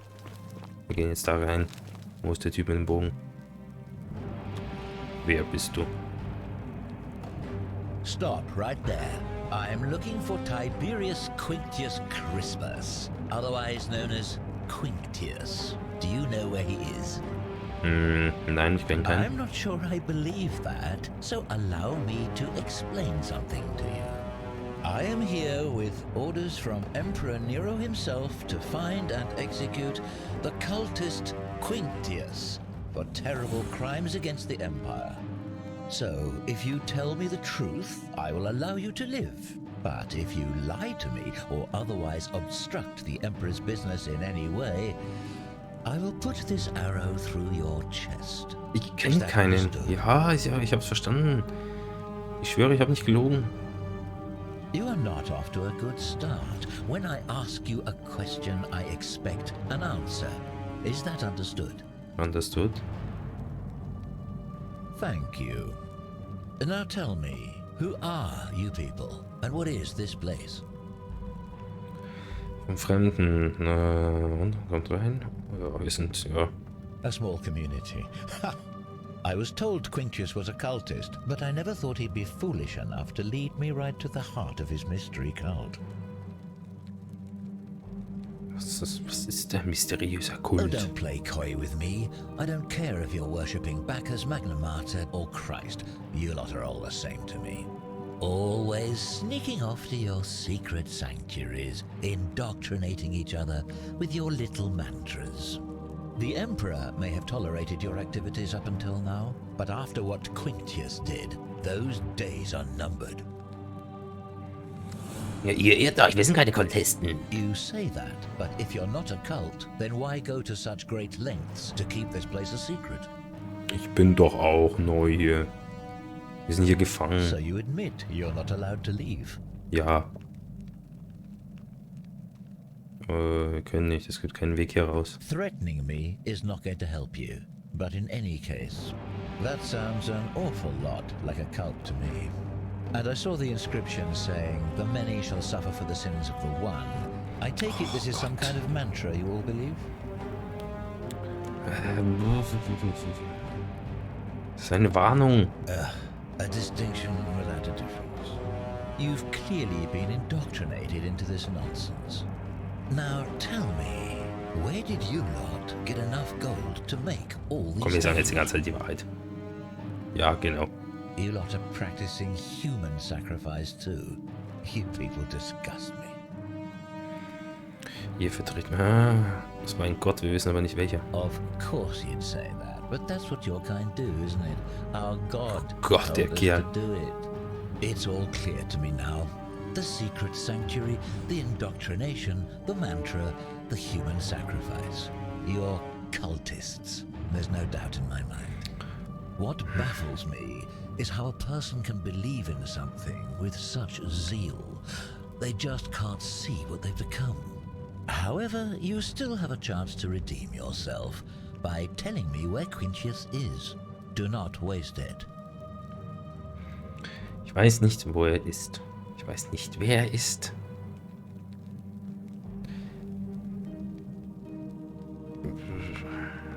Wir gehen jetzt da rein. Wo ist der Typ mit dem Bogen? Wer bist du? Stop right there. I'm looking for Tiberius Quinctius Crispus, otherwise known as Quinctius. Do you know where he is? Nein, ich kenne keinen. I'm not sure I believe that, so allow me to explain something to you. I am here with orders from Emperor Nero himself to find and execute the cultist Quinctius for terrible crimes against the Empire. So, if you tell me the truth, I will allow you to live. But if you lie to me or otherwise obstruct the Emperor's business in any way, I will put this arrow through your chest. Ich kenne keinen. Ja, ich hab's verstanden. Ich schwöre, ich habe nicht gelogen. You are not off to a good start. When I ask you a question, I expect an answer. Is that understood? Understood. Thank you. Now tell me, who are you people, and what is this place? Vom Fremden. Und kommt rein. Ja, wir sind, ja. A small community. Ha! I was told Quinctius was a cultist, but I never thought he'd be foolish enough to lead me right to the heart of his mystery cult. Was ist der mysteriöse Oh, Kult? don't play coy with me. I don't care if you're worshipping Bacchus, Magna Mater, or Christ. You lot are all the same to me. Always sneaking off to your secret sanctuaries, indoctrinating each other with your little mantras. The Emperor may have tolerated your activities up until now, but after what Quinctius did, those days are numbered. Ja, ihr irrt euch, wir sind keine Kultisten. You say that, but if you're not a cult, then why go to such great lengths to keep this place a secret? Ich bin doch auch neu hier. Wir sind hier gefangen. So you admit you're not allowed to leave? Ja. Wir können nicht, es gibt keinen Weg hier raus. Threatening me is not going to help you. But in any case, that sounds an awful lot like a cult to me. And I saw the inscription saying, the many shall suffer for the sins of the one. I take it this is some kind of mantra you all believe? Das ist eine Warnung. A distinction without a difference. You've clearly been indoctrinated into this nonsense. Now tell me, where did you lot get enough gold to make all these? Komm, wir sagen jetzt die ganze Zeit die Wahrheit. Ja, genau. You lot are practicing human sacrifice too. You people disgust me. Ihr vertritt... das ist mein Gott, wir wissen aber nicht welcher. Of course you'd say that, but that's what your kind do, isn't it? Our God Gott, der told us Kerl. to do it. It's all clear to me now. The secret sanctuary, the indoctrination, the mantra, the human sacrifice. You're cultists. There's no doubt in my mind. What baffles me is how a person can believe in something with such zeal. They just can't see what they've become. However, you still have a chance to redeem yourself by telling me where Quintius is. Do not waste it. Ich weiß nicht, wo er ist. Ich weiß nicht, wer er ist.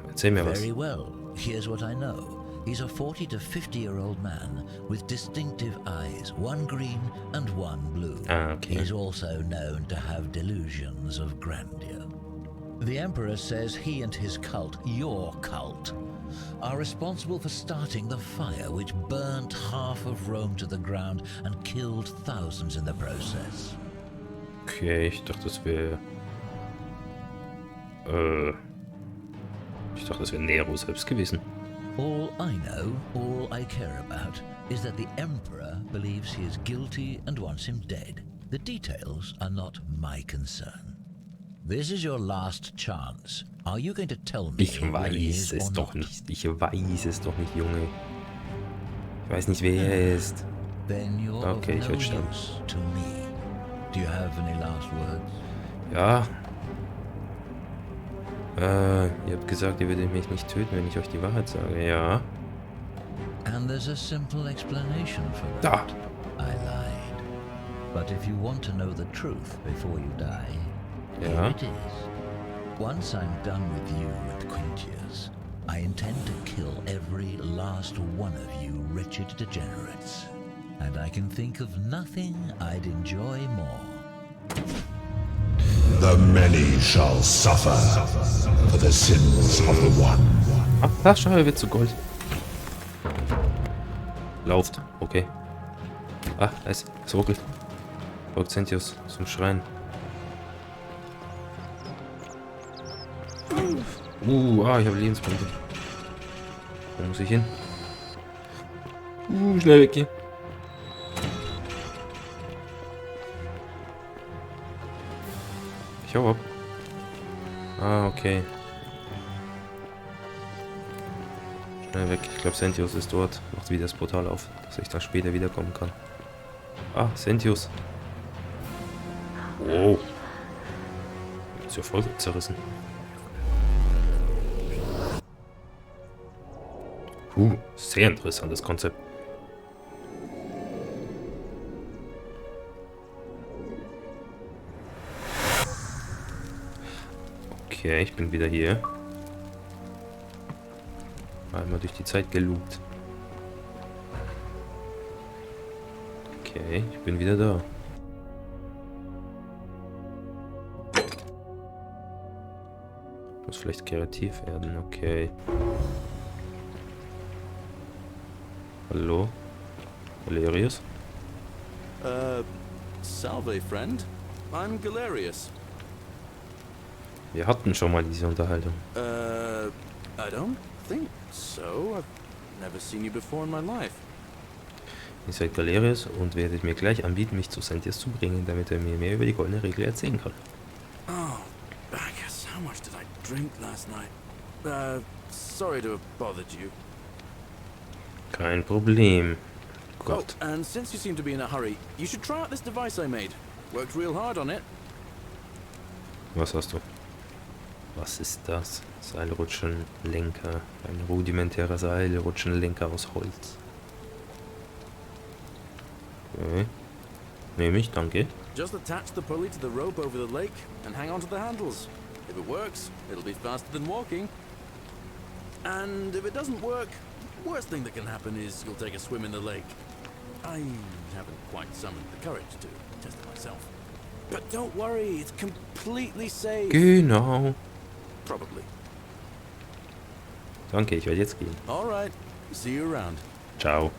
Erzähl mir was. Very well. Here's what I know. He's a 40 to 50-year-old man with distinctive eyes, one green and one blue. Okay. He's also known to have delusions of grandeur. The Emperor says he and his cult, your cult, are responsible for starting the fire which burnt half of Rome to the ground and killed thousands in the process. Okay, ich dachte, das wäre... Ich dachte, das wäre Nero selbst gewesen. All I know, all I care about, is that the Emperor believes he is guilty and wants him dead. The details are not my concern. This is your last chance. Are you going to tell me Ich weiß es doch nicht. Ich weiß es doch nicht, Junge. Ich weiß nicht, wer er ist. Then you're Okay, ich of no werde sterben. use to me. Do you have any last words? Ja. Ihr habt gesagt, ihr würdet mich nicht töten, wenn ich euch die Wahrheit sage. Ja. And there's a simple explanation for Da. that. I lied. But if you want to know the truth before you die, here Ja. it is. Once I'm done with you and Quintius, I intend to kill every last one of you wretched degenerates. And I can think of nothing I'd enjoy more. The many shall suffer for the sins of the one. Ach, da, schau, er wird zu Gold. Lauft, okay. Ah, es ruckelt. Folgt Sentius zum Schrein. Ich habe Lebenspunkte. Wo muss ich hin? Schnell weg hier. Ich hau ab. Okay. Schnell weg. Ich glaube, Sentius ist dort. Macht wieder das Portal auf, dass ich da später wiederkommen kann. Ah, Sentius. Wow. Ist ja voll zerrissen. Sehr interessantes Konzept. Okay, ich bin wieder hier. Einmal durch die Zeit geloopt. Okay, ich bin wieder da. Muss vielleicht kreativ werden, okay. Hallo? Galerius? Salve, friend. I'm Galerius. Wir hatten schon mal diese Unterhaltung. I don't think so. I've never seen you before in my life. Ihr seid Galerius und werdet mir gleich anbieten, mich zu Sentius zu bringen, damit er mir mehr über die goldene Regel erzählen kann. Oh, I guess how much did I drink last night? Sorry to have bothered you. Kein Problem. Gott. Oh, and since you seem to be in a hurry, you should try out this device I made. Worked real hard on it. Was hast du? Was ist das? Seilrutschenlenker. Ein rudimentärer Seilrutschenlenker aus Holz. Okay. Nehme ich, danke. Just attach the pulley to the rope over the lake and hang on to the handles. If it works, it'll be faster than walking. And if it doesn't work, worst thing that can happen is you'll take a swim in the lake. I haven't quite summoned the courage to test it myself. But don't worry, it's completely safe. Genau. Probably. Danke, ich werde jetzt gehen. Alright, see you around. Ciao.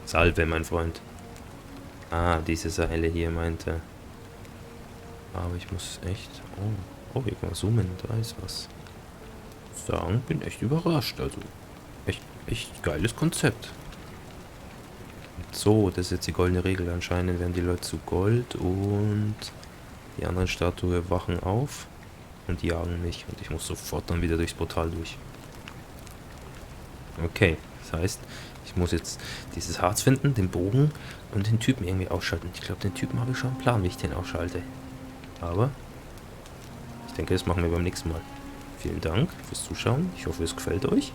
Salve, mein Freund. Ah, diese Seile hier meinte. Aber ich muss echt... Oh, ich kann zoomen, da ist was. Sagen, bin echt überrascht, also. Echt geiles Konzept. So, das ist jetzt die goldene Regel. Anscheinend werden die Leute zu Gold und die anderen Statuen wachen auf und jagen mich. Und ich muss sofort dann wieder durchs Portal durch. Okay, das heißt, ich muss jetzt dieses Harz finden, den Bogen und den Typen irgendwie ausschalten. Ich glaube, den Typen habe ich schon einen Plan, wie ich den ausschalte. Aber ich denke, das machen wir beim nächsten Mal. Vielen Dank fürs Zuschauen. Ich hoffe, es gefällt euch.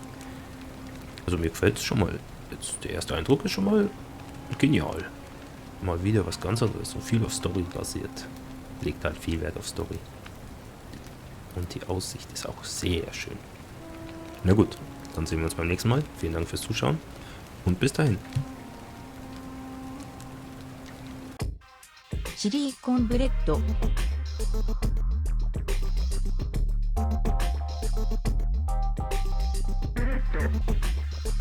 Also mir gefällt es schon mal. Jetzt, der erste Eindruck ist schon mal genial. Mal wieder was ganz anderes und viel auf Story basiert. Legt halt viel Wert auf Story. Und die Aussicht ist auch sehr schön. Na gut, dann sehen wir uns beim nächsten Mal. Vielen Dank fürs Zuschauen und bis dahin. SillyConBread